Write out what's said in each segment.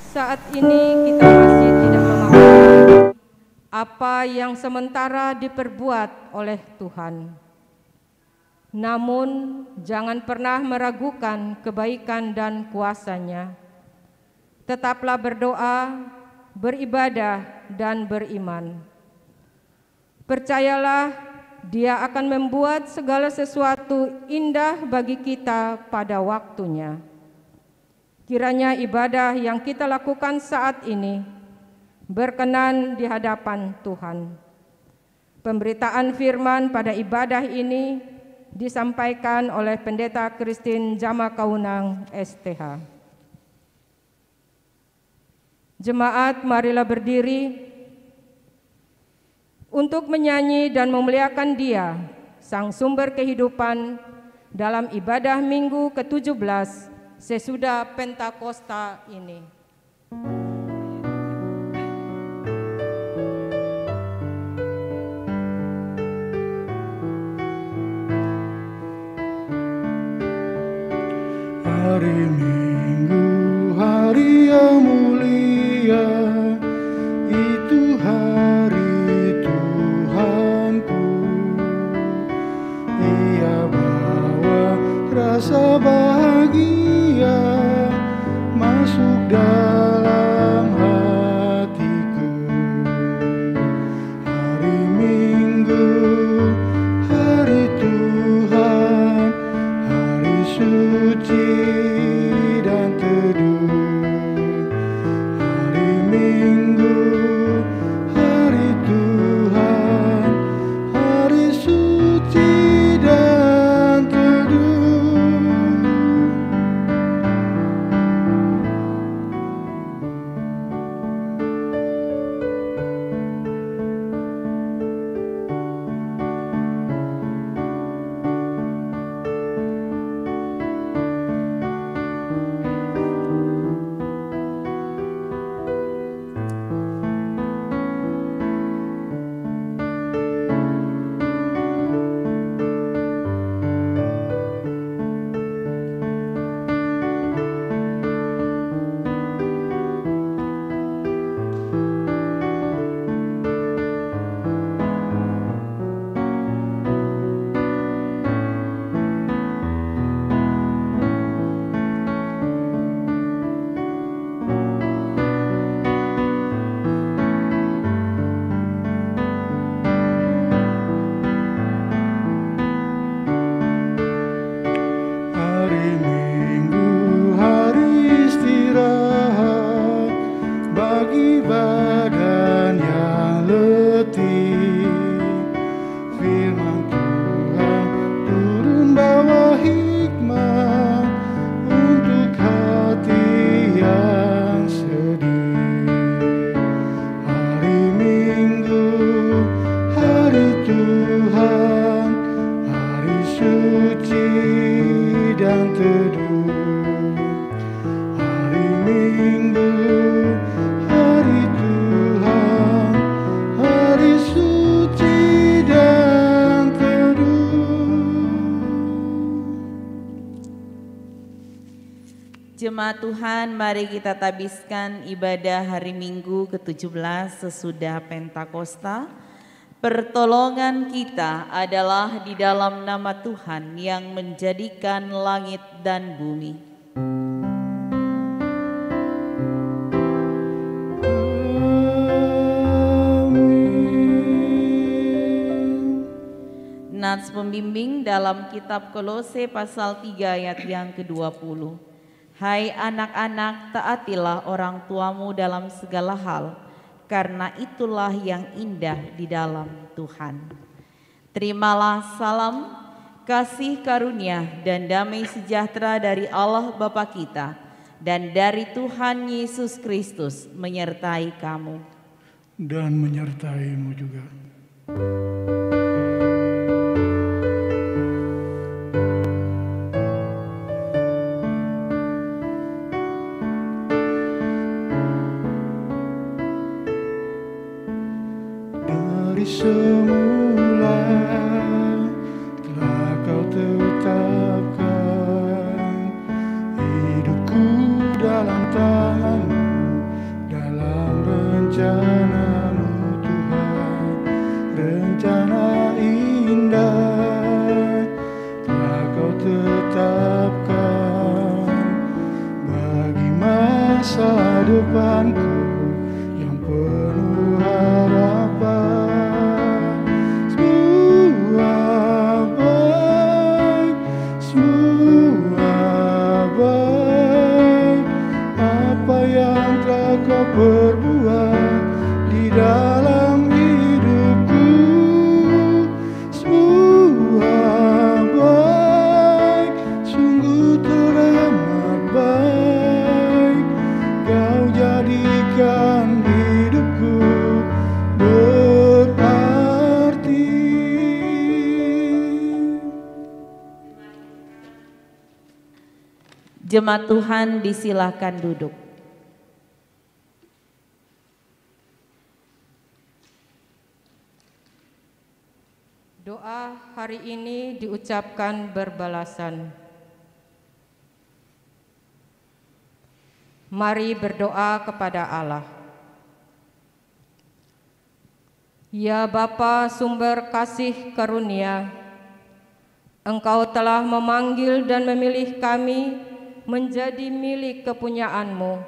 Saat ini kita masih tidak memahami apa yang sementara diperbuat oleh Tuhan. Namun, jangan pernah meragukan kebaikan dan kuasa-Nya. Tetaplah berdoa, beribadah, dan beriman. Percayalah, Dia akan membuat segala sesuatu indah bagi kita pada waktunya. Kiranya ibadah yang kita lakukan saat ini berkenan di hadapan Tuhan. Pemberitaan firman pada ibadah ini disampaikan oleh Pendeta Christine Jamakaunang STH. Jemaat, marilah berdiri untuk menyanyi dan memuliakan Dia, Sang Sumber Kehidupan, dalam ibadah Minggu ke-17 sesudah Pentakosta ini. Hari Minggu, hari yang mulia, itu hari Tuhanku. Ia bawa rasa bahagia masuk dalam hatiku. Hari Minggu, hari Tuhan, hari suci dan teduh. Hari Minggu, hari Tuhan, hari suci dan teduh. Hari Minggu, hari istirahat bagi badan yang letih. Firman Tuhan turun bawa hikmat untuk hati yang sedih. Hari Minggu, hari Tuhan, hari suci dan teduh. Hari Minggu, hari Tuhan, hari suci dan teduh. Jemaat Tuhan, mari kita tabiskan ibadah hari Minggu ke-17 sesudah Pentakosta. Pertolongan kita adalah di dalam nama Tuhan yang menjadikan langit dan bumi. Nats pembimbing dalam kitab Kolose pasal 3 ayat yang ke-20. Hai anak-anak, taatilah orang tuamu dalam segala hal, karena itulah yang indah di dalam Tuhan. Terimalah salam, kasih karunia dan damai sejahtera dari Allah Bapa kita dan dari Tuhan Yesus Kristus menyertai kamu. Dan menyertaimu juga. Dari semula telah kau tetapkan hidupku dalam tangan-Mu. rencana-Mu Tuhan, rencana indah telah Kau tetapkan bagi masa depanku yang penuh harapan. Semua baik apa yang telah Kau perbuat di dalam hidupku. Semua baik, sungguh teramat baik. Kau jadikan hidupku berarti. Jemaat Tuhan disilahkan duduk. Doa hari ini diucapkan berbalasan. Mari berdoa kepada Allah. Ya Bapa sumber kasih karunia, Engkau telah memanggil dan memilih kami menjadi milik kepunyaan-Mu.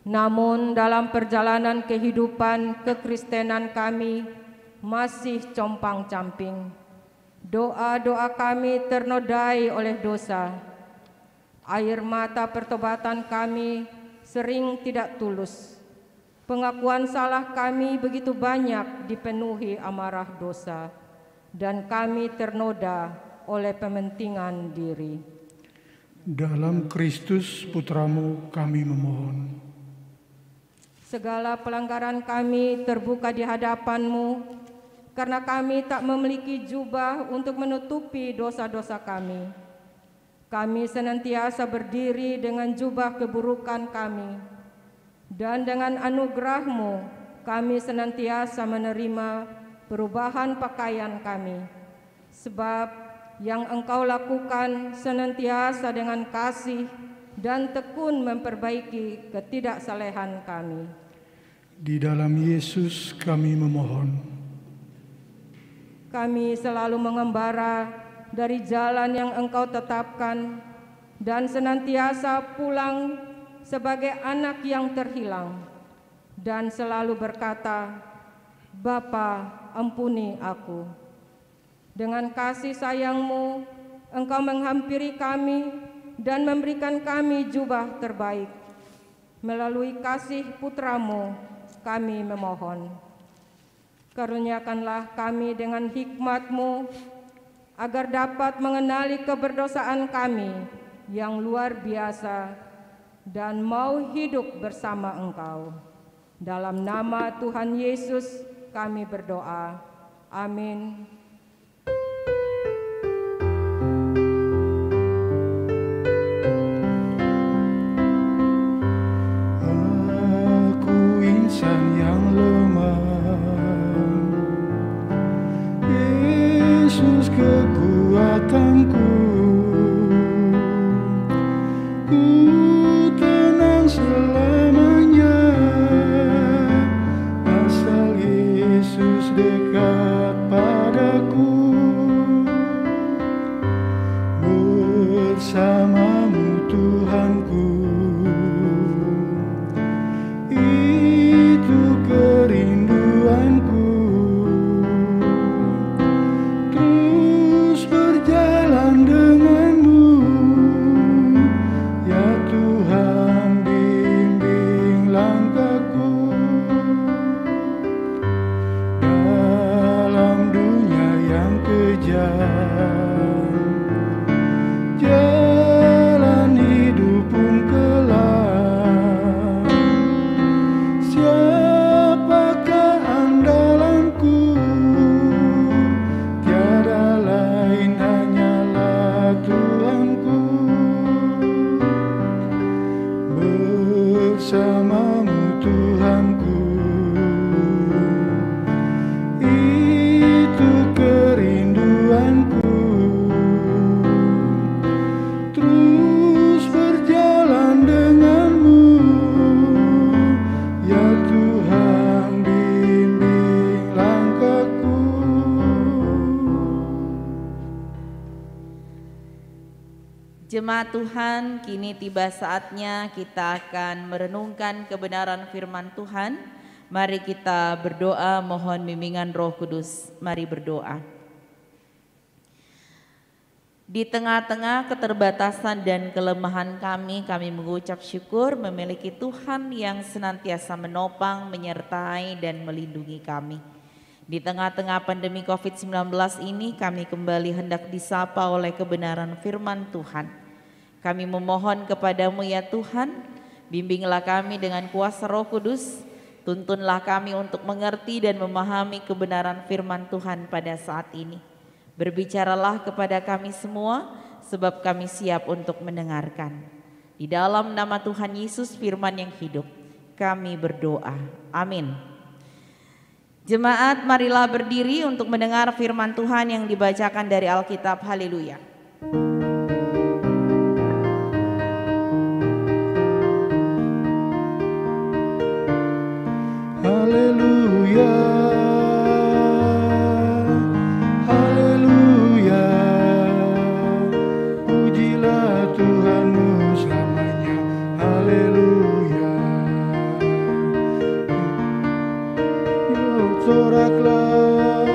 Namun dalam perjalanan kehidupan kekristenan kami masih compang-camping. Doa-doa kami ternodai oleh dosa. Air mata pertobatan kami sering tidak tulus. Pengakuan salah kami begitu banyak dipenuhi amarah dosa, dan kami ternoda oleh pementingan diri. Dalam Kristus Putra-Mu kami memohon. Segala pelanggaran kami terbuka di hadapan-Mu, karena kami tak memiliki jubah untuk menutupi dosa-dosa kami. Kami senantiasa berdiri dengan jubah keburukan kami, dan dengan anugerah-Mu kami senantiasa menerima perubahan pakaian kami. Sebab yang Engkau lakukan senantiasa dengan kasih dan tekun memperbaiki ketidaksalehan kami. Di dalam Yesus kami memohon. Kami selalu mengembara dari jalan yang Engkau tetapkan dan senantiasa pulang sebagai anak yang terhilang, dan selalu berkata, Bapa, ampuni aku. Dengan kasih sayang-Mu, Engkau menghampiri kami dan memberikan kami jubah terbaik. Melalui kasih Putra-Mu, kami memohon. Karuniakanlah kami dengan hikmat-Mu, agar dapat mengenali keberdosaan kami yang luar biasa dan mau hidup bersama Engkau. Dalam nama Tuhan Yesus kami berdoa. Amin. Aku insan yang lemah, Yesus kekuatanku. Ku tenang selamanya, asal Yesus dekat padaku. Bersama-Mu Tuhanku, itu kerinduanku. Terus berjalan dengan-Mu, ya Tuhan, bimbing langkahku. Dalam dunia yang kejam, jalan hidup pun kelam. Siapakah andalanku? Tiada lain, hanyalah Tuhanku. Bersama-Mu Tuhanku, itu kerinduanku. Terus berjalan dengan-Mu, ya Tuhan. Jemaat Tuhan, kini tiba saatnya kita akan merenungkan kebenaran firman Tuhan. Mari kita berdoa mohon bimbingan Roh Kudus. Mari berdoa. Di tengah-tengah keterbatasan dan kelemahan kami mengucap syukur memiliki Tuhan yang senantiasa menopang, menyertai dan melindungi kami. Di tengah-tengah pandemi COVID-19 ini kami kembali hendak disapa oleh kebenaran firman Tuhan. Kami memohon kepadamu ya Tuhan, bimbinglah kami dengan kuasa Roh Kudus, tuntunlah kami untuk mengerti dan memahami kebenaran firman Tuhan pada saat ini. Berbicaralah kepada kami semua, sebab kami siap untuk mendengarkan. Di dalam nama Tuhan Yesus firman yang hidup, kami berdoa. Amin. Jemaat, marilah berdiri untuk mendengar firman Tuhan yang dibacakan dari Alkitab. Haleluya. Haleluya, haleluya, pujilah Tuhanmu selamanya, haleluya. Soraklah,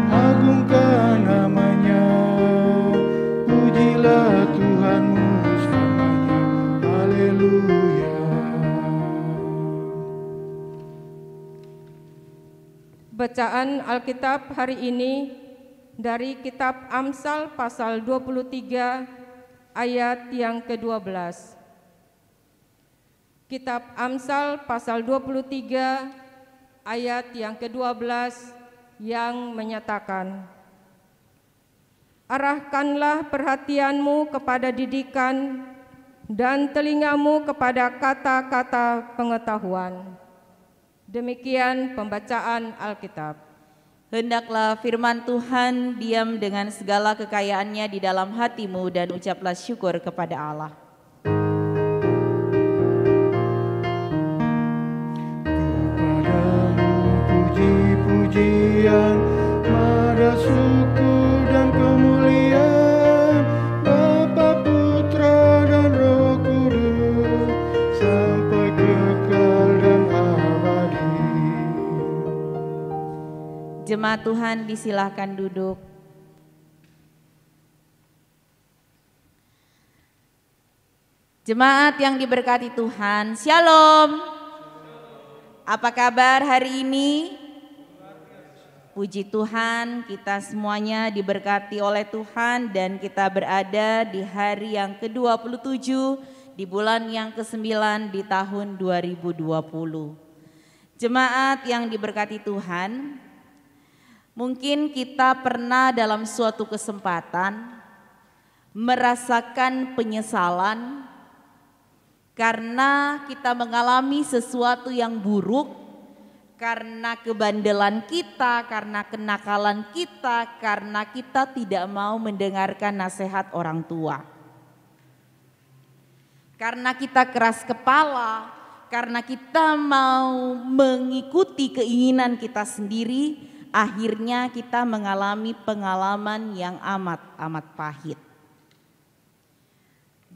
agungkan namanya, pujilah Tuhanmu selamanya, haleluya. Bacaan Alkitab hari ini dari kitab Amsal pasal 23 ayat yang ke-12. Kitab Amsal pasal 23 ayat yang ke-12 yang menyatakan, arahkanlah perhatianmu kepada didikan dan telingamu kepada kata-kata pengetahuan. Demikian pembacaan Alkitab. Hendaklah firman Tuhan diam dengan segala kekayaannya di dalam hatimu dan ucaplah syukur kepada Allah. Puji-pujian, pada syukur dan kemuliaan, Bapa, Putra dan Roh Kudus, sampai kekal dan abadi. Jemaat Tuhan disilahkan duduk. Jemaat yang diberkati Tuhan, Shalom. Apa kabar hari ini? Puji Tuhan, kita semuanya diberkati oleh Tuhan dan kita berada di hari yang ke-27 di bulan yang ke-9 di tahun 2020. Jemaat yang diberkati Tuhan, mungkin kita pernah dalam suatu kesempatan merasakan penyesalan karena kita mengalami sesuatu yang buruk, karena kebandelan kita, karena kenakalan kita, karena kita tidak mau mendengarkan nasihat orang tua. Karena kita keras kepala, karena kita mau mengikuti keinginan kita sendiri, akhirnya kita mengalami pengalaman yang amat pahit.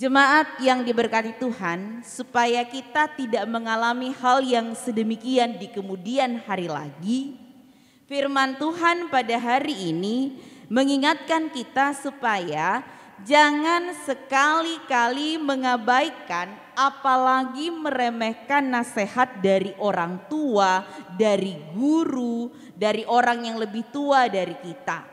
Jemaat yang diberkati Tuhan, supaya kita tidak mengalami hal yang sedemikian di kemudian hari lagi, firman Tuhan pada hari ini mengingatkan kita supaya jangan sekali-kali mengabaikan, apalagi meremehkan nasihat dari orang tua, dari guru, dari orang yang lebih tua dari kita.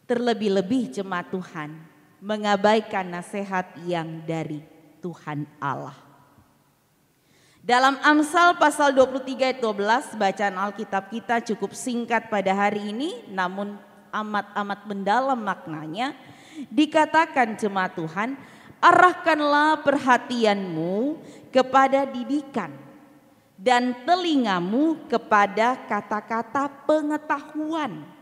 Terlebih-lebih jemaat Tuhan, mengabaikan nasihat yang dari Tuhan Allah. Dalam Amsal pasal 23 ayat 12, bacaan Alkitab kita cukup singkat pada hari ini, namun amat mendalam maknanya. Dikatakan jemaat Tuhan, arahkanlah perhatianmu kepada didikan dan telingamu kepada kata-kata pengetahuan.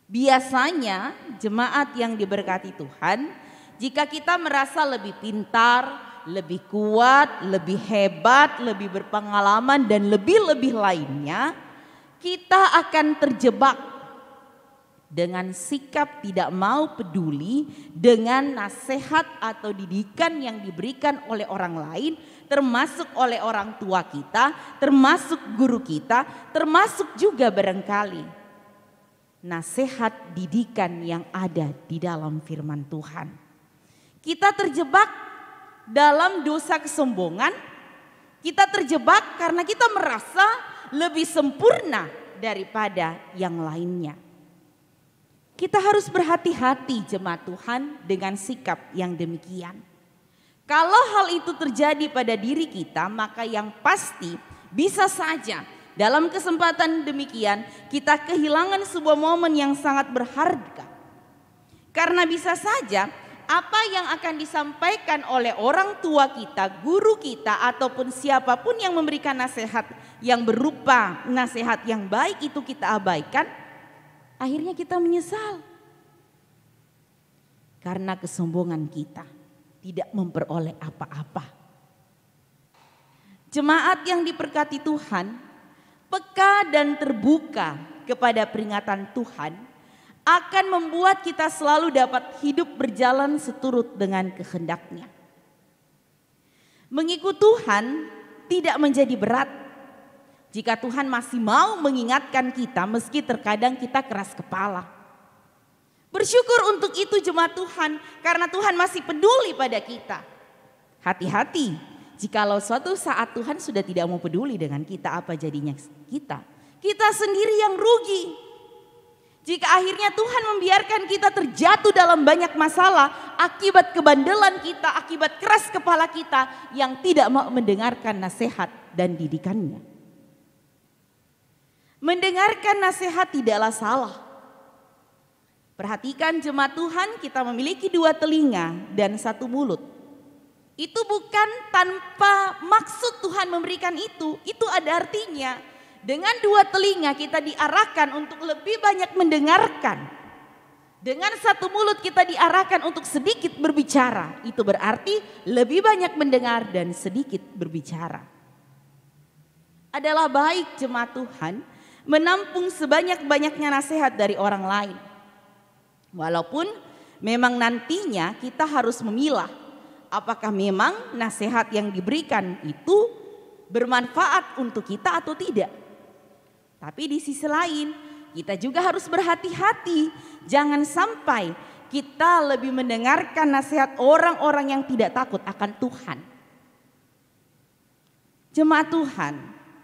Biasanya jemaat yang diberkati Tuhan, jika kita merasa lebih pintar, lebih kuat, lebih hebat, lebih berpengalaman dan lebih-lebih lainnya, kita akan terjebak dengan sikap tidak mau peduli dengan nasihat atau didikan yang diberikan oleh orang lain, termasuk oleh orang tua kita, termasuk guru kita, termasuk juga barangkali nasihat didikan yang ada di dalam firman Tuhan. Kita terjebak dalam dosa kesombongan, kita terjebak karena kita merasa lebih sempurna daripada yang lainnya. Kita harus berhati-hati jemaat Tuhan dengan sikap yang demikian. Kalau hal itu terjadi pada diri kita, maka yang pasti bisa saja dalam kesempatan demikian kita kehilangan sebuah momen yang sangat berharga. Karena bisa saja apa yang akan disampaikan oleh orang tua kita, guru kita, ataupun siapapun yang memberikan nasihat yang berupa nasihat yang baik itu kita abaikan, akhirnya kita menyesal. Karena kesombongan kita tidak memperoleh apa-apa. Jemaat yang diberkati Tuhan, peka dan terbuka kepada peringatan Tuhan akan membuat kita selalu dapat hidup berjalan seturut dengan kehendak-Nya. Mengikut Tuhan tidak menjadi berat jika Tuhan masih mau mengingatkan kita meski terkadang kita keras kepala. Bersyukur untuk itu jemaat Tuhan, karena Tuhan masih peduli pada kita. Hati-hati jikalau suatu saat Tuhan sudah tidak mau peduli dengan kita, apa jadinya kita? Kita sendiri yang rugi. Jika akhirnya Tuhan membiarkan kita terjatuh dalam banyak masalah akibat kebandelan kita, akibat keras kepala kita yang tidak mau mendengarkan nasihat dan didikannya. Mendengarkan nasihat tidaklah salah. Perhatikan jemaat Tuhan, kita memiliki 2 telinga dan 1 mulut. Itu bukan tanpa maksud Tuhan memberikan itu ada artinya. Dengan 2 telinga kita diarahkan untuk lebih banyak mendengarkan. Dengan 1 mulut kita diarahkan untuk sedikit berbicara. Itu berarti lebih banyak mendengar dan sedikit berbicara. Adalah baik jemaat Tuhan menampung sebanyak-banyaknya nasihat dari orang lain. Walaupun memang nantinya kita harus memilah apakah memang nasihat yang diberikan itu bermanfaat untuk kita atau tidak. Tapi di sisi lain kita juga harus berhati-hati. Jangan sampai kita lebih mendengarkan nasihat orang-orang yang tidak takut akan Tuhan. Jemaat Tuhan,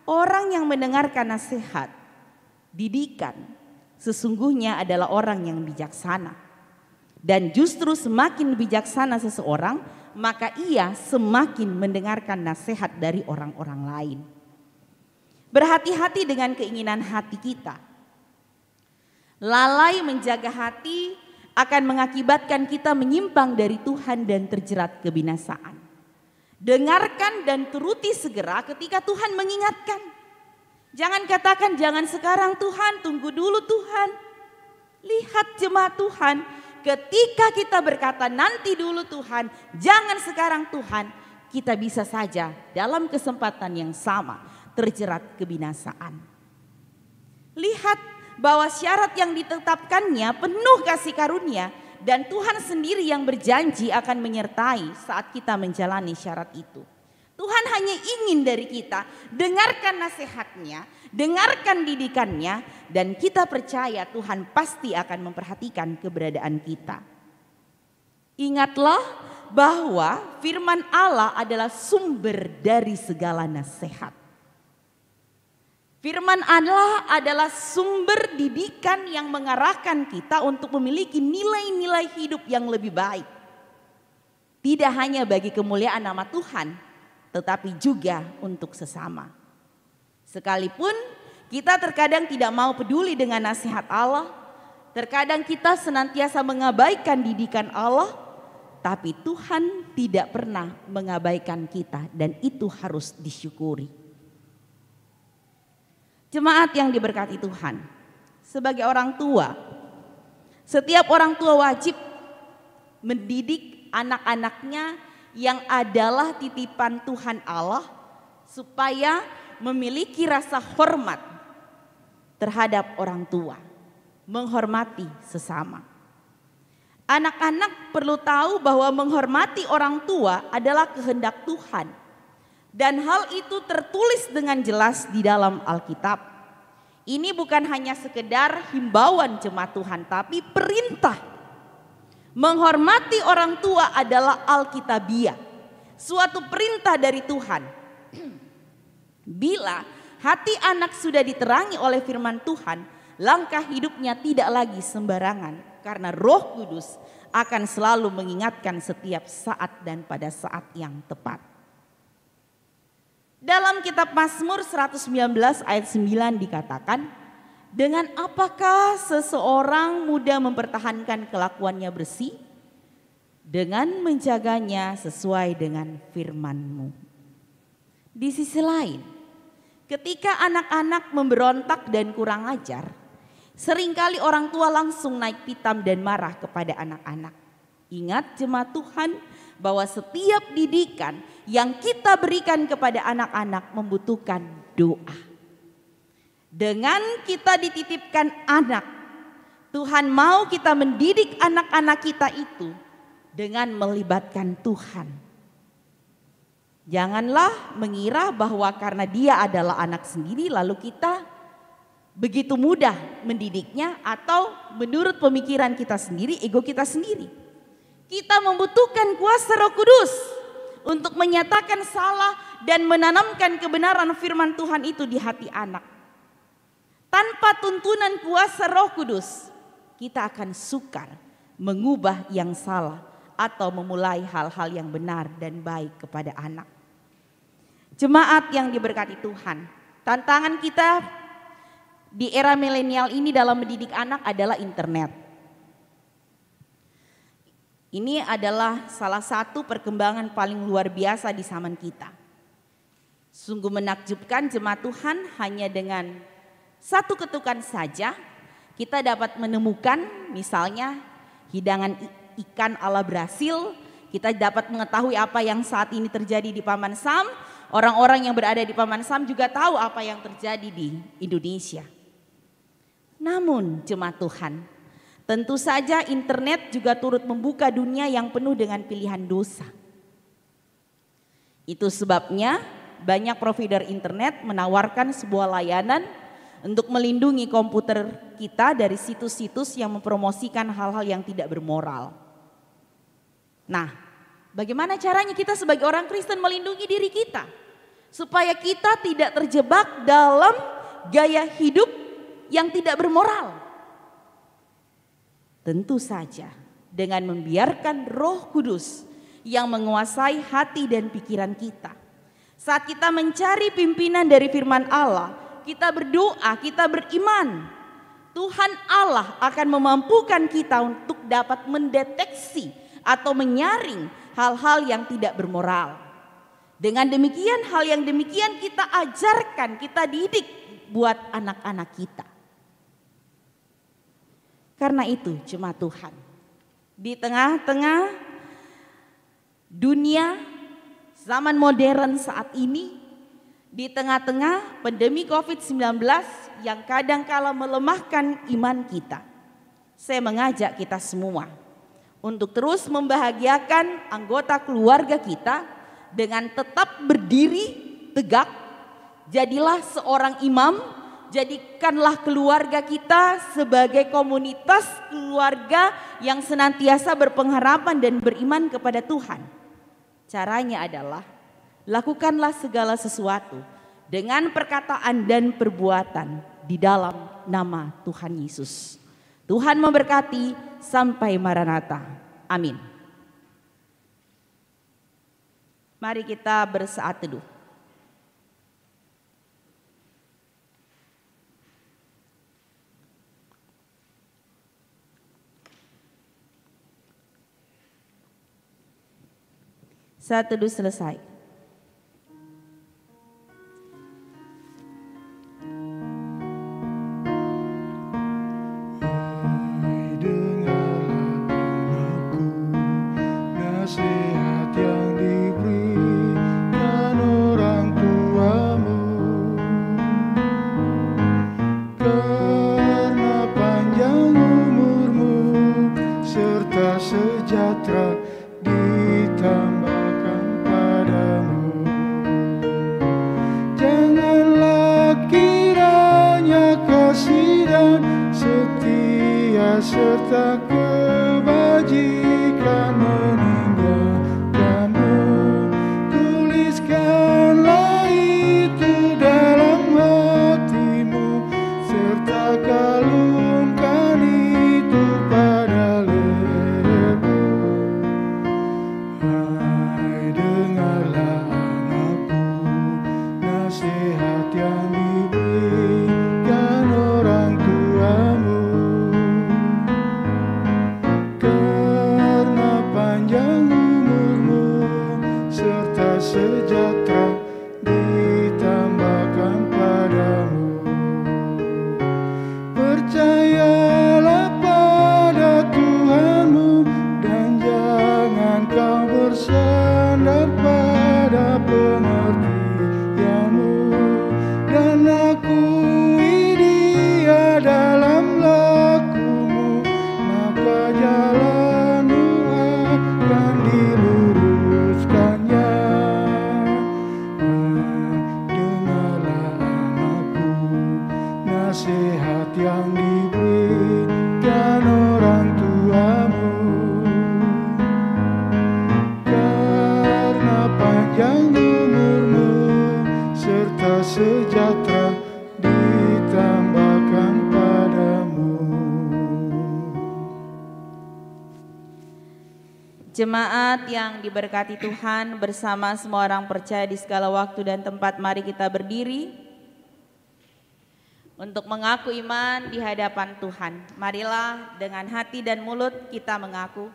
orang yang mendengarkan nasihat, didikan, sesungguhnya adalah orang yang bijaksana. Dan justru semakin bijaksana seseorang, maka ia semakin mendengarkan nasihat dari orang-orang lain. Berhati-hati dengan keinginan hati kita. Lalai menjaga hati akan mengakibatkan kita menyimpang dari Tuhan dan terjerat kebinasaan. Dengarkan dan turuti segera ketika Tuhan mengingatkan. Jangan katakan jangan sekarang Tuhan, tunggu dulu Tuhan. Lihat jemaat Tuhan, ketika kita berkata nanti dulu Tuhan, jangan sekarang Tuhan, kita bisa saja dalam kesempatan yang sama terjerat kebinasaan. Lihat bahwa syarat yang ditetapkannya penuh kasih karunia dan Tuhan sendiri yang berjanji akan menyertai saat kita menjalani syarat itu. Tuhan hanya ingin dari kita dengarkan nasihatnya, dengarkan didikannya, dan kita percaya Tuhan pasti akan memperhatikan keberadaan kita. Ingatlah bahwa firman Allah adalah sumber dari segala nasihat. Firman Allah adalah sumber didikan yang mengarahkan kita untuk memiliki nilai-nilai hidup yang lebih baik. Tidak hanya bagi kemuliaan nama Tuhan, tetapi juga untuk sesama. Sekalipun kita terkadang tidak mau peduli dengan nasihat Allah, terkadang kita senantiasa mengabaikan didikan Allah, tapi Tuhan tidak pernah mengabaikan kita dan itu harus disyukuri. Jemaat yang diberkati Tuhan, sebagai orang tua, setiap orang tua wajib mendidik anak-anaknya yang adalah titipan Tuhan Allah supaya memiliki rasa hormat terhadap orang tua. menghormati sesama. Anak-anak perlu tahu bahwa menghormati orang tua adalah kehendak Tuhan. Dan hal itu tertulis dengan jelas di dalam Alkitab. Ini bukan hanya sekedar himbauan jemaat Tuhan, tapi perintah. Menghormati orang tua adalah alkitabiah, suatu perintah dari Tuhan. Bila hati anak sudah diterangi oleh firman Tuhan, langkah hidupnya tidak lagi sembarangan. Karena Roh Kudus akan selalu mengingatkan setiap saat dan pada saat yang tepat. Dalam kitab Mazmur 119 ayat 9 dikatakan, dengan apakah seseorang mudah mempertahankan kelakuannya bersih? Dengan menjaganya sesuai dengan firman-Mu. Di sisi lain, ketika anak-anak memberontak dan kurang ajar, seringkali orang tua langsung naik pitam dan marah kepada anak-anak. Ingat jemaat Tuhan bahwa setiap didikan yang kita berikan kepada anak-anak membutuhkan doa. Dengan kita dititipkan anak, Tuhan mau kita mendidik anak-anak kita itu dengan melibatkan Tuhan. Janganlah mengira bahwa karena dia adalah anak sendiri lalu kita begitu mudah mendidiknya atau menurut pemikiran kita sendiri, ego kita sendiri. Kita membutuhkan kuasa Roh Kudus untuk menyatakan salah dan menanamkan kebenaran firman Tuhan itu di hati anak. Tanpa tuntunan kuasa Roh Kudus, kita akan sukar mengubah yang salah atau memulai hal-hal yang benar dan baik kepada anak. Jemaat yang diberkati Tuhan, tantangan kita di era milenial ini dalam mendidik anak adalah internet. Ini adalah salah satu perkembangan paling luar biasa di zaman kita. Sungguh menakjubkan jemaat Tuhan, hanya dengan satu ketukan saja kita dapat menemukan misalnya hidangan ikan ala Brasil. Kita dapat mengetahui apa yang saat ini terjadi di Paman Sam. Orang-orang yang berada di Paman Sam juga tahu apa yang terjadi di Indonesia. Namun jemaat Tuhan, tentu saja internet juga turut membuka dunia yang penuh dengan pilihan dosa. Itu sebabnya banyak provider internet menawarkan sebuah layanan untuk melindungi komputer kita dari situs-situs yang mempromosikan hal-hal yang tidak bermoral. Nah, bagaimana caranya kita sebagai orang Kristen melindungi diri kita supaya kita tidak terjebak dalam gaya hidup yang tidak bermoral? Tentu saja dengan membiarkan Roh Kudus yang menguasai hati dan pikiran kita. Saat kita mencari pimpinan dari firman Allah, kita berdoa, kita beriman, Tuhan Allah akan memampukan kita untuk dapat mendeteksi atau menyaring hal-hal yang tidak bermoral. Dengan demikian, hal yang demikian kita ajarkan, kita didik buat anak-anak kita. Karena itu jemaat Tuhan, di tengah-tengah dunia zaman modern saat ini, di tengah-tengah pandemi COVID-19 yang kadangkala melemahkan iman kita, saya mengajak kita semua untuk terus membahagiakan anggota keluarga kita dengan tetap berdiri tegak. Jadilah seorang imam, jadikanlah keluarga kita sebagai komunitas keluarga yang senantiasa berpengharapan dan beriman kepada Tuhan. Caranya adalah lakukanlah segala sesuatu dengan perkataan dan perbuatan di dalam nama Tuhan Yesus. Tuhan memberkati sampai Maranatha. Amin. Mari kita bersaat teduh. Saat teduh selesai. Nasihat yang diberikan orang tuamu, karena panjang serta kebajikan meninggalkanmu. Tuliskanlah itu dalam hatimu, serta kalungkan itu pada lehermu. Hai, dengarlah anakku, nasihat yang diberikan orang tuamu. Karena panjang umurmu serta sejahtera ditambahkan padamu. Percayalah pada Tuhanmu dan jangan kau bersandar pada pengertianmu. Dan akui Dia dalam lakumu, maka jalanmu akan diluruskannya. Dengarlah anakku, nasihat yang diberikan orang tuamu. Karena panjang umurmu serta sejahtera ditambahkan padamu. Jemaat yang diberkati Tuhan, bersama semua orang percaya di segala waktu dan tempat, mari kita berdiri untuk mengaku iman di hadapan Tuhan. Marilah dengan hati dan mulut kita mengaku,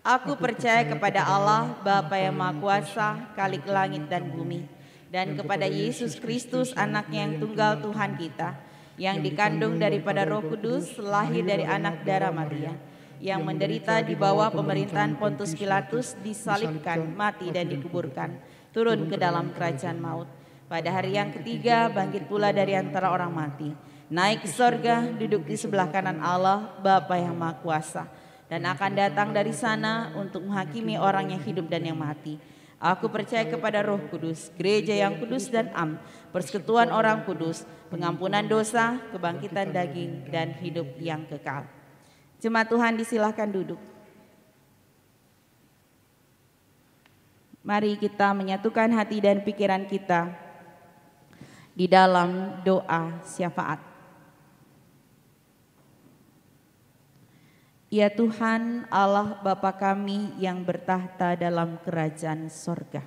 aku percaya kepada Allah, Bapa yang Maha Kuasa, Khalik langit dan bumi, dan kepada Yesus Kristus, anaknya yang tunggal Tuhan kita, yang dikandung daripada Roh Kudus, lahir dari anak darah Maria, yang menderita di bawah pemerintahan Pontius Pilatus, disalibkan, mati dan dikuburkan, turun ke dalam kerajaan maut. Pada hari yang ketiga bangkit pula dari antara orang mati, naik ke sorga, duduk di sebelah kanan Allah, Bapa yang Maha Kuasa, dan akan datang dari sana untuk menghakimi orang yang hidup dan yang mati. Aku percaya kepada Roh Kudus, gereja yang kudus dan am, persekutuan orang kudus, pengampunan dosa, kebangkitan daging, dan hidup yang kekal. Jemaat Tuhan, disilahkan duduk. Mari kita menyatukan hati dan pikiran kita di dalam doa syafaat. Ya Tuhan, Allah Bapa kami yang bertahta dalam kerajaan sorga,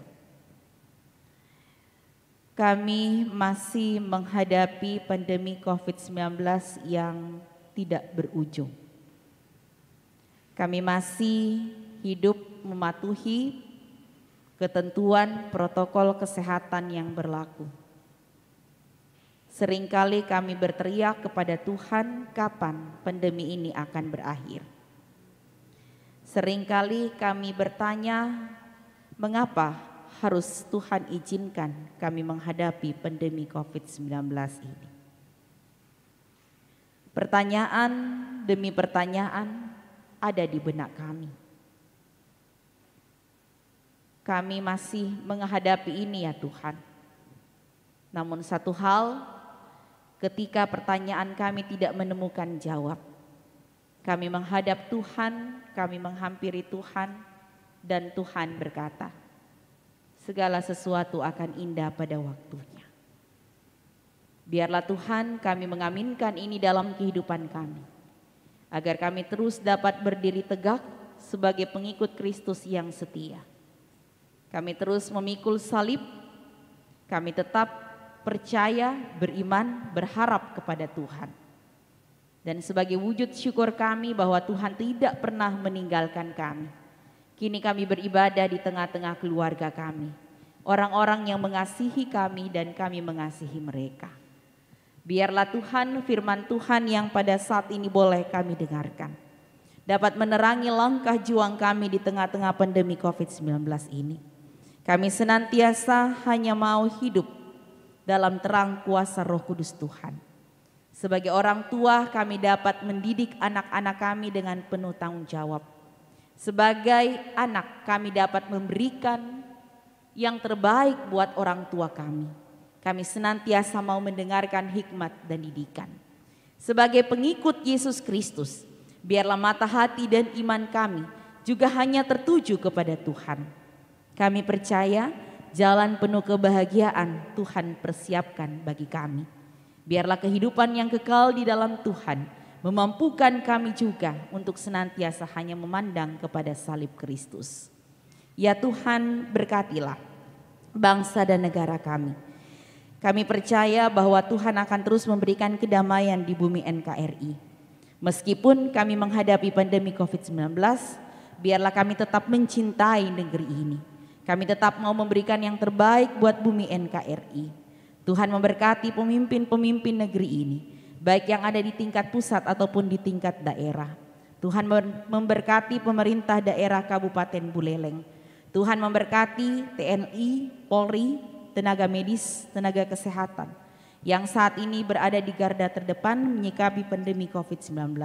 kami masih menghadapi pandemi COVID-19 yang tidak berujung. Kami masih hidup mematuhi ketentuan protokol kesehatan yang berlaku. Seringkali kami berteriak kepada Tuhan, kapan pandemi ini akan berakhir? Seringkali kami bertanya, mengapa harus Tuhan izinkan kami menghadapi pandemi COVID-19 ini? Pertanyaan demi pertanyaan ada di benak kami. Kami masih menghadapi ini ya Tuhan. Namun satu hal, ketika pertanyaan kami tidak menemukan jawab, kami menghadap Tuhan, kami menghampiri Tuhan, dan Tuhan berkata, segala sesuatu akan indah pada waktunya. Biarlah Tuhan kami mengaminkan ini dalam kehidupan kami, agar kami terus dapat berdiri tegak sebagai pengikut Kristus yang setia. Kami terus memikul salib, kami tetap percaya, beriman, berharap kepada Tuhan. Dan sebagai wujud syukur kami bahwa Tuhan tidak pernah meninggalkan kami, kini kami beribadah di tengah-tengah keluarga kami, orang-orang yang mengasihi kami dan kami mengasihi mereka. Biarlah Tuhan, firman Tuhan yang pada saat ini boleh kami dengarkan, dapat menerangi langkah juang kami di tengah-tengah pandemi COVID-19 ini. Kami senantiasa hanya mau hidup dalam terang kuasa Roh Kudus Tuhan. Sebagai orang tua, kami dapat mendidik anak-anak kami dengan penuh tanggung jawab. Sebagai anak, kami dapat memberikan yang terbaik buat orang tua kami. Kami senantiasa mau mendengarkan hikmat dan didikan. Sebagai pengikut Yesus Kristus, Biarlah mata hati dan iman kami juga hanya tertuju kepada Tuhan. Kami percaya jalan penuh kebahagiaan Tuhan persiapkan bagi kami. Biarlah kehidupan yang kekal di dalam Tuhan memampukan kami juga untuk senantiasa hanya memandang kepada salib Kristus. Ya Tuhan, berkatilah bangsa dan negara kami. Kami percaya bahwa Tuhan akan terus memberikan kedamaian di bumi NKRI. Meskipun kami menghadapi pandemi COVID-19, biarlah kami tetap mencintai negeri ini. Kami tetap mau memberikan yang terbaik buat bumi NKRI. Tuhan memberkati pemimpin-pemimpin negeri ini, baik yang ada di tingkat pusat ataupun di tingkat daerah. Tuhan memberkati pemerintah daerah Kabupaten Buleleng. Tuhan memberkati TNI, Polri, tenaga medis, tenaga kesehatan yang saat ini berada di garda terdepan menyikapi pandemi COVID-19.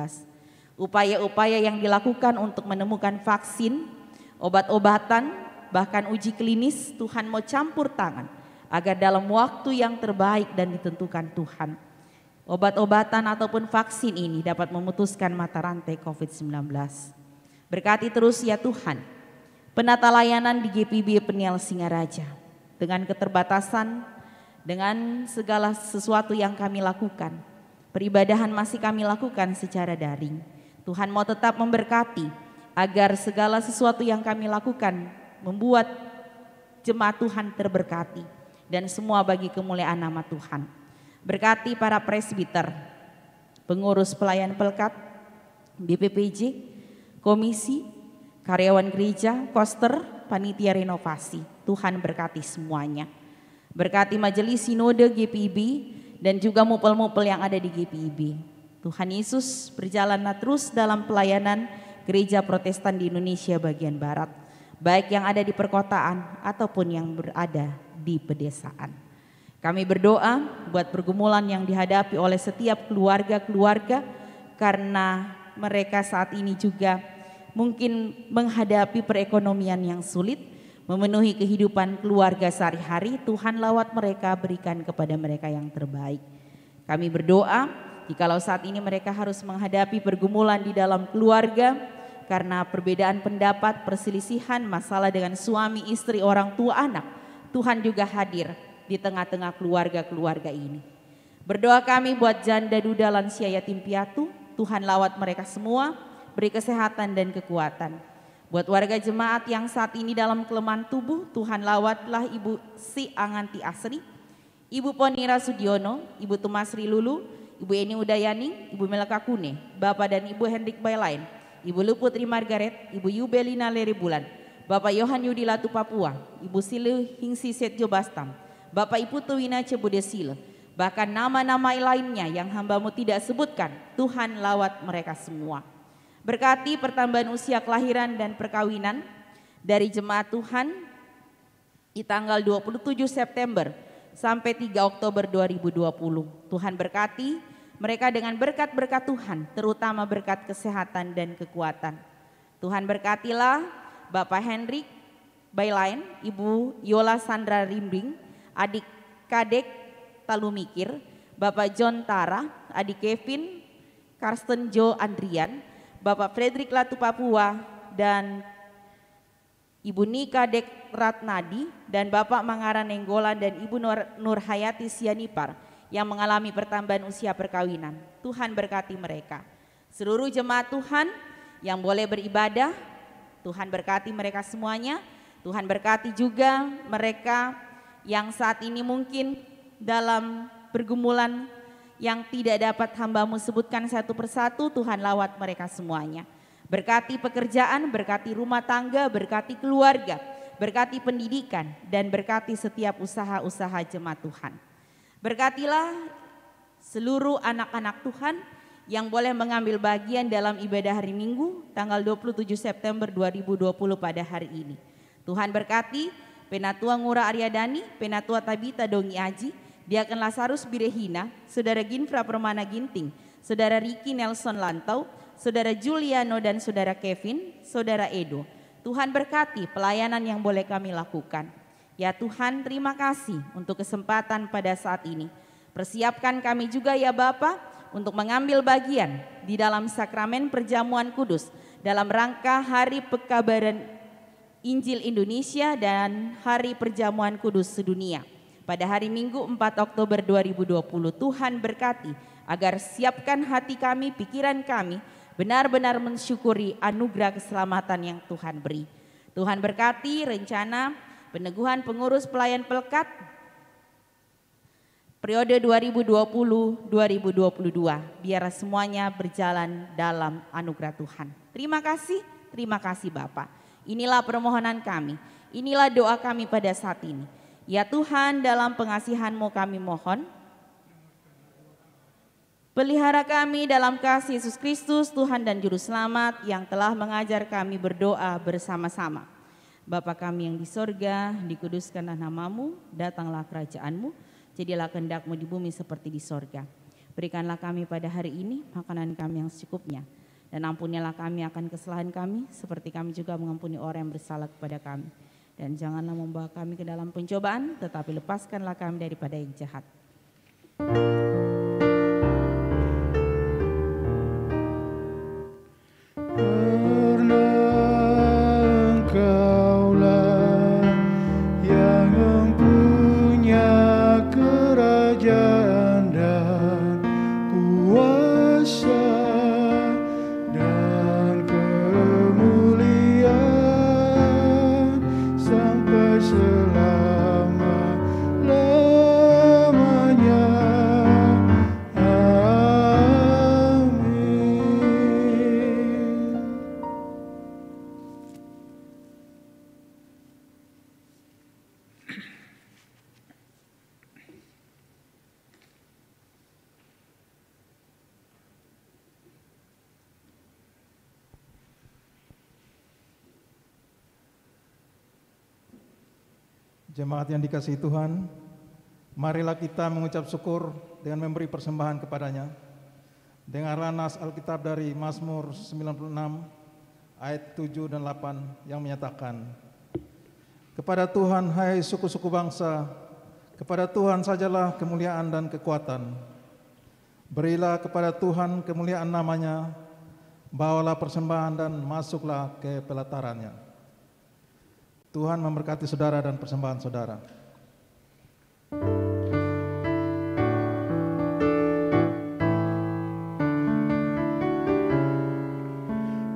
Upaya-upaya yang dilakukan untuk menemukan vaksin, obat-obatan, bahkan uji klinis, Tuhan mau campur tangan agar dalam waktu yang terbaik dan ditentukan Tuhan, obat-obatan ataupun vaksin ini dapat memutuskan mata rantai COVID-19. Berkati terus ya Tuhan penata layanan di GPB Peniel Singaraja. Dengan keterbatasan, dengan segala sesuatu yang kami lakukan, peribadahan masih kami lakukan secara daring. Tuhan mau tetap memberkati agar segala sesuatu yang kami lakukan membuat jemaat Tuhan terberkati dan semua bagi kemuliaan nama Tuhan. Berkati para presbiter, pengurus pelayan pelkat, BPPJ, komisi, karyawan gereja, koster, panitia renovasi. Tuhan berkati semuanya. Berkati majelis sinode GPIB dan juga mupel-mupel yang ada di GPIB. Tuhan Yesus berjalanlah terus dalam pelayanan gereja Protestan di Indonesia bagian barat, baik yang ada di perkotaan ataupun yang berada di pedesaan. Kami berdoa buat pergumulan yang dihadapi oleh setiap keluarga-keluarga, karena mereka saat ini juga mungkin menghadapi perekonomian yang sulit, memenuhi kehidupan keluarga sehari-hari. Tuhan lawat mereka, berikan kepada mereka yang terbaik. Kami berdoa jikalau saat ini mereka harus menghadapi pergumulan di dalam keluarga karena perbedaan pendapat, perselisihan, masalah dengan suami, istri, orang tua, anak, Tuhan juga hadir di tengah-tengah keluarga-keluarga ini. Berdoa kami buat janda, duda, lansia, yatim piatu, Tuhan lawat mereka semua, beri kesehatan dan kekuatan. Buat warga jemaat yang saat ini dalam kelemahan tubuh, Tuhan lawatlah Ibu Si Anganti Asri, Ibu Ponira Sudiono, Ibu Tumasri Lulu, Ibu Eni Udayani, Ibu Melaka Kune, Bapak dan Ibu Hendrik Bailain, Ibu Luputri Margaret, Ibu Yubelina Leri Bulan, Bapak Yohan Yudi Latu Papua, Ibu Silu Hingsi Setjo Bastam, Bapak Ibu Tuwina Cebudesile, bahkan nama-nama lainnya yang hambamu tidak sebutkan, Tuhan lawat mereka semua. Berkati pertambahan usia kelahiran dan perkawinan dari jemaat Tuhan di tanggal 27 September sampai 3 Oktober 2020. Tuhan berkati mereka dengan berkat-berkat Tuhan, terutama berkat kesehatan dan kekuatan. Tuhan berkatilah Bapak Hendrik Bailain, Ibu Yola Sandra Rimbing, adik Kadek Talumikir, Bapak John Tara, adik Kevin Karsten Jo Andrian, Bapak Frederick Latu Papua, dan Ibu Nika Dek Ratnadi, dan Bapak Mangara Nenggolan dan Ibu Nur Hayati Sianipar yang mengalami pertambahan usia perkawinan. Tuhan berkati mereka. Seluruh jemaat Tuhan yang boleh beribadah, Tuhan berkati mereka semuanya. Tuhan berkati juga mereka yang saat ini mungkin dalam pergumulan yang tidak dapat hambamu sebutkan satu persatu, Tuhan lawat mereka semuanya. Berkati pekerjaan, berkati rumah tangga, berkati keluarga, berkati pendidikan, dan berkati setiap usaha-usaha jemaat Tuhan. Berkatilah seluruh anak-anak Tuhan yang boleh mengambil bagian dalam ibadah hari Minggu tanggal 27 September 2020 pada hari ini. Tuhan berkati Penatua Ngura Aryadani, Penatua Tabita Dongi Aji, Diaken Lazarus Birehina, Saudara Ginfra Permana Ginting, Saudara Riki Nelson Lantau, Saudara Juliano dan Saudara Kevin, Saudara Edo. Tuhan berkati pelayanan yang boleh kami lakukan. Ya Tuhan, terima kasih untuk kesempatan pada saat ini. Persiapkan kami juga ya Bapa untuk mengambil bagian di dalam sakramen perjamuan kudus dalam rangka Hari Pekabaran Injil Indonesia dan Hari Perjamuan Kudus Sedunia. Pada hari Minggu 4 Oktober 2020, Tuhan berkati agar siapkan hati kami, pikiran kami, benar-benar mensyukuri anugerah keselamatan yang Tuhan beri. Tuhan berkati rencana peneguhan pengurus pelayan Pelkat periode 2020-2022. Biar semuanya berjalan dalam anugerah Tuhan. Terima kasih Bapak. Inilah permohonan kami, inilah doa kami pada saat ini. Ya Tuhan, dalam pengasihan-Mu kami mohon, pelihara kami dalam kasih Yesus Kristus, Tuhan dan Juru Selamat yang telah mengajar kami berdoa bersama-sama. Bapa kami yang di sorga, dikuduskanlah nama-Mu, datanglah kerajaan-Mu, jadilah kehendak-Mu di bumi seperti di sorga. Berikanlah kami pada hari ini makanan kami yang secukupnya, dan ampunilah kami akan kesalahan kami, seperti kami juga mengampuni orang yang bersalah kepada kami. Dan janganlah membawa kami ke dalam pencobaan, tetapi lepaskanlah kami daripada yang jahat. Jemaat yang dikasihi Tuhan, marilah kita mengucap syukur dengan memberi persembahan kepadanya. Dengarlah nas Alkitab dari Mazmur 96 ayat 7 dan 8 yang menyatakan, kepada Tuhan hai suku-suku bangsa, kepada Tuhan sajalah kemuliaan dan kekuatan. Berilah kepada Tuhan kemuliaan namanya, bawalah persembahan dan masuklah ke pelatarannya. Tuhan memberkati saudara dan persembahan saudara.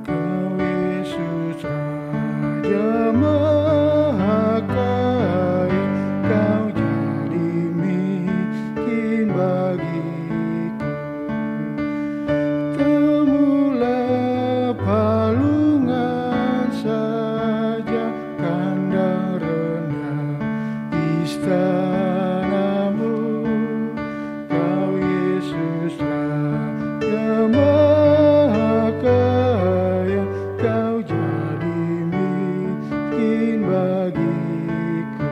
Kau Yesus Raja Maha Kaya, Kau jadi miskin bagiku. Temulah palungan saja, kandang rendah istanamu. Kau Yesus Raja Maha Kaya, Kau jadi miskin bagiku.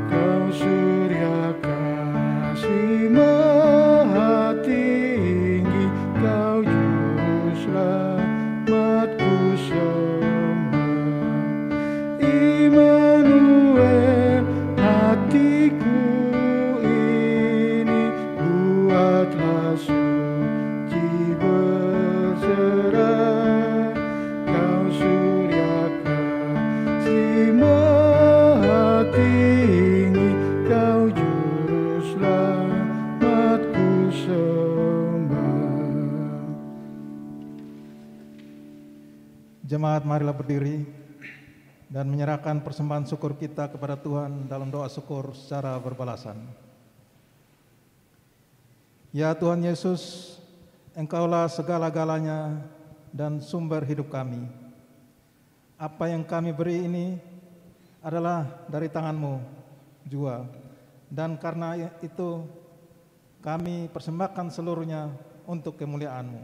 Kau surya kasih maha tinggi, Kau juru selamatku sembah. Immanuel, hatiku ini buatlah suci berserah. Kau surya kasih maha tinggi, Kau juru selamatku sembah. Jemaat, marilah berdiri dan menyerahkan persembahan syukur kita kepada Tuhan dalam doa syukur secara berbalasan. Ya Tuhan Yesus, Engkaulah segala-galanya dan sumber hidup kami. Apa yang kami beri ini adalah dari tangan-Mu jua, dan karena itu kami persembahkan seluruhnya untuk kemuliaan-Mu.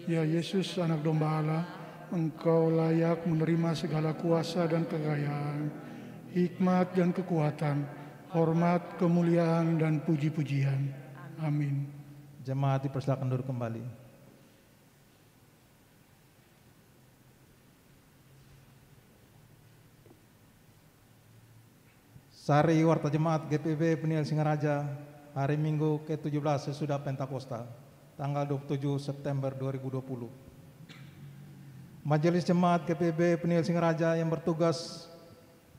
Ya Yesus, anak domba Allah, Engkau layak menerima segala kuasa dan kekayaan, hikmat dan kekuatan, hormat, kemuliaan, dan puji-pujian. Amin. Jemaat dipersilakan duduk kembali. Sari Warta Jemaat GPB Peniel Singaraja, hari Minggu ke-17 sesudah Pentakosta, tanggal 27 September 2020. Majelis Jemaat GPB Peniel Singaraja yang bertugas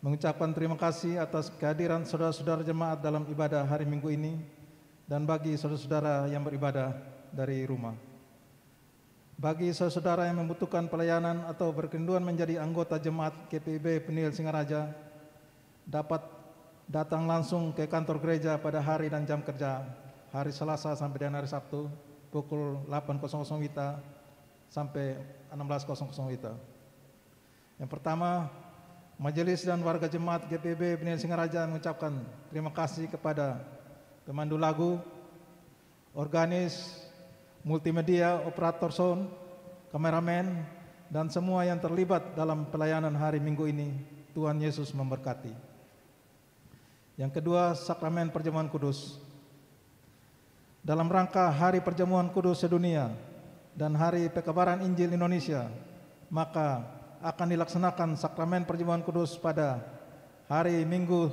mengucapkan terima kasih atas kehadiran saudara-saudara jemaat dalam ibadah hari Minggu ini dan bagi saudara-saudara yang beribadah dari rumah. Bagi saudara-saudara yang membutuhkan pelayanan atau berkerinduan menjadi anggota jemaat GPB Peniel Singaraja, dapat datang langsung ke kantor gereja pada hari dan jam kerja, hari Selasa sampai dengan hari Sabtu, pukul 8.00 WITA sampai 16.00 WITA. Yang pertama, majelis dan warga jemaat GPB Peniel Singaraja mengucapkan terima kasih kepada pemandu lagu, organis, multimedia, operator sound, kameramen, dan semua yang terlibat dalam pelayanan hari Minggu ini. Tuhan Yesus memberkati. Yang kedua, sakramen perjamuan kudus. Dalam rangka Hari Perjamuan Kudus Sedunia dan Hari Pekabaran Injil Indonesia, maka akan dilaksanakan sakramen perjamuan kudus pada hari Minggu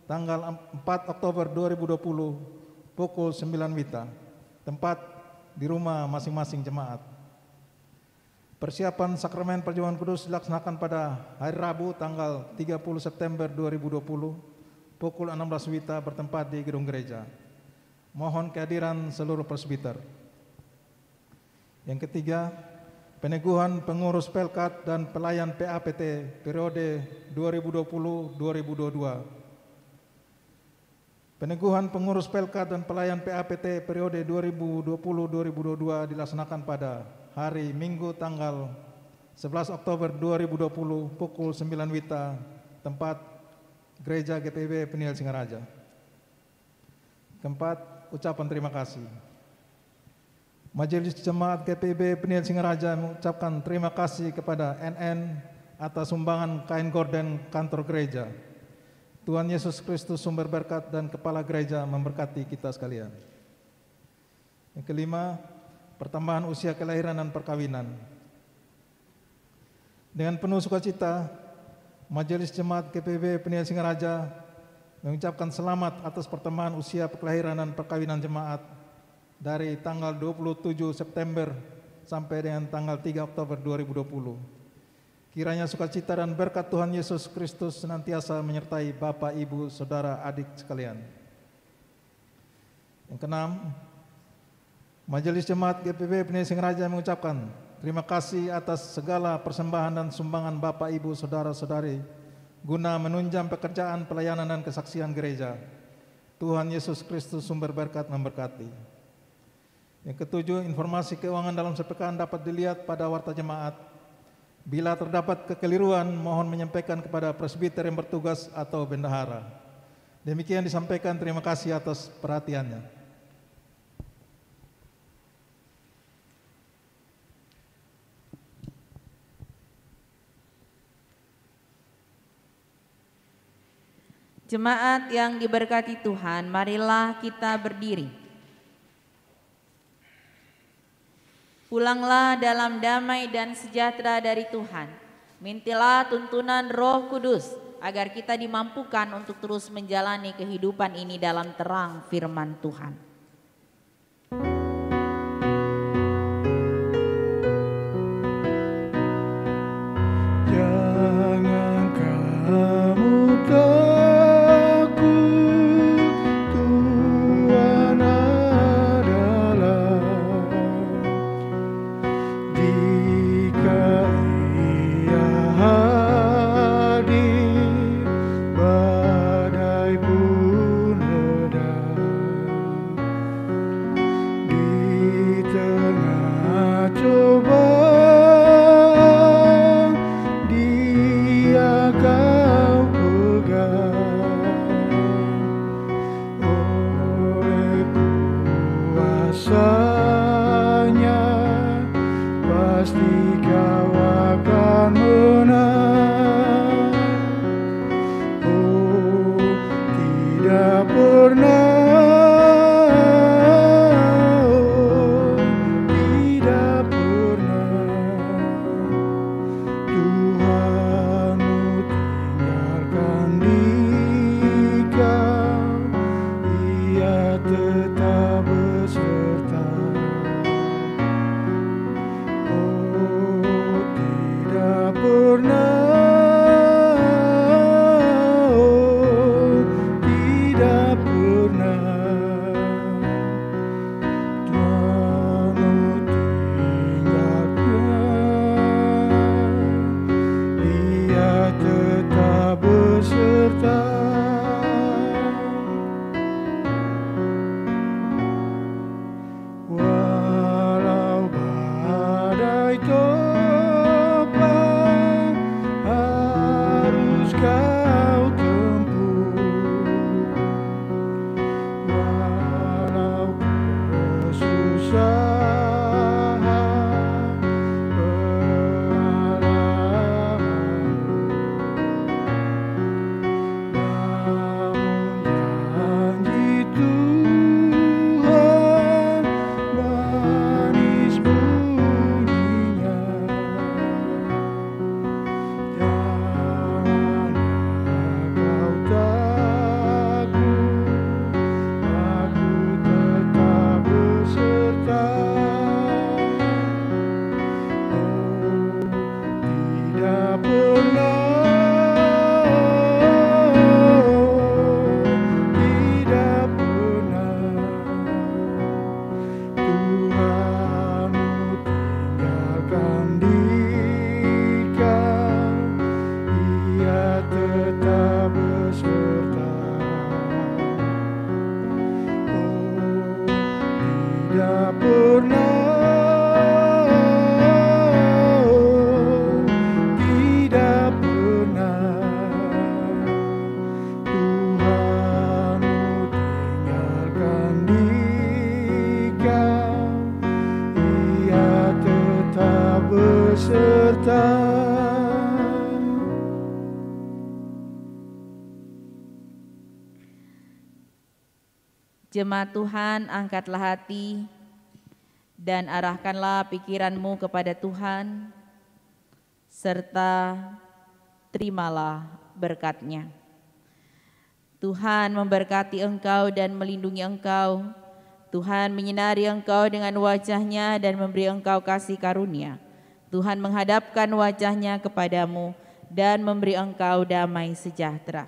tanggal 4 Oktober 2020 pukul 9 WITA, tempat di rumah masing-masing jemaat. Persiapan sakramen perjamuan kudus dilaksanakan pada hari Rabu tanggal 30 September 2020 pukul 16 WITA bertempat di gedung gereja. Mohon kehadiran seluruh presbiter. Yang ketiga, peneguhan pengurus Pelkat dan pelayan PAPT periode 2020-2022. Peneguhan pengurus Pelkat dan pelayan PAPT periode 2020-2022 dilaksanakan pada hari Minggu tanggal 11 Oktober 2020 pukul 9 WITA, tempat Gereja GPB Peniel Singaraja. Keempat, ucapan terima kasih. Majelis Jemaat GPB Peniel Singaraja mengucapkan terima kasih kepada NN atas sumbangan kain gorden kantor gereja. Tuhan Yesus Kristus sumber berkat dan kepala gereja memberkati kita sekalian. Yang kelima, pertambahan usia kelahiran dan perkawinan. Dengan penuh sukacita, Majelis Jemaat GPB Peniel Singaraja mengucapkan selamat atas pertambahan usia kelahiran dan perkawinan jemaat dari tanggal 27 September sampai dengan tanggal 3 Oktober 2020. Kiranya sukacita dan berkat Tuhan Yesus Kristus senantiasa menyertai Bapak, Ibu, Saudara, adik sekalian. Yang keenam, Majelis Jemaat GPB Peniel Singaraja mengucapkan terima kasih atas segala persembahan dan sumbangan Bapak, Ibu, Saudara-saudari guna menunjang pekerjaan pelayanan dan kesaksian gereja. Tuhan Yesus Kristus sumber berkat memberkati. Yang ketujuh, informasi keuangan dalam sepekan dapat dilihat pada warta jemaat. Bila terdapat kekeliruan, mohon menyampaikan kepada presbiter yang bertugas atau bendahara. Demikian disampaikan, terima kasih atas perhatiannya. Jemaat yang diberkati Tuhan, marilah kita berdiri. Pulanglah dalam damai dan sejahtera dari Tuhan. Mintilah tuntunan Roh Kudus agar kita dimampukan untuk terus menjalani kehidupan ini dalam terang firman Tuhan. Jangan kamu takut, Tuhan adalah. Jika Ia hadir, badai pun reda. Kau akan menang. Oh, tidak pernah. Jemaat Tuhan, angkatlah hati dan arahkanlah pikiranmu kepada Tuhan, serta terimalah berkat-Nya. Tuhan memberkati engkau dan melindungi engkau. Tuhan menyinari engkau dengan wajah-Nya dan memberi engkau kasih karunia. Tuhan menghadapkan wajah-Nya kepadamu dan memberi engkau damai sejahtera.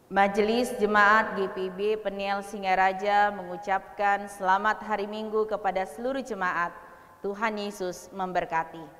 Majelis Jemaat GPIB Peniel Singaraja mengucapkan selamat hari Minggu kepada seluruh jemaat. Tuhan Yesus memberkati.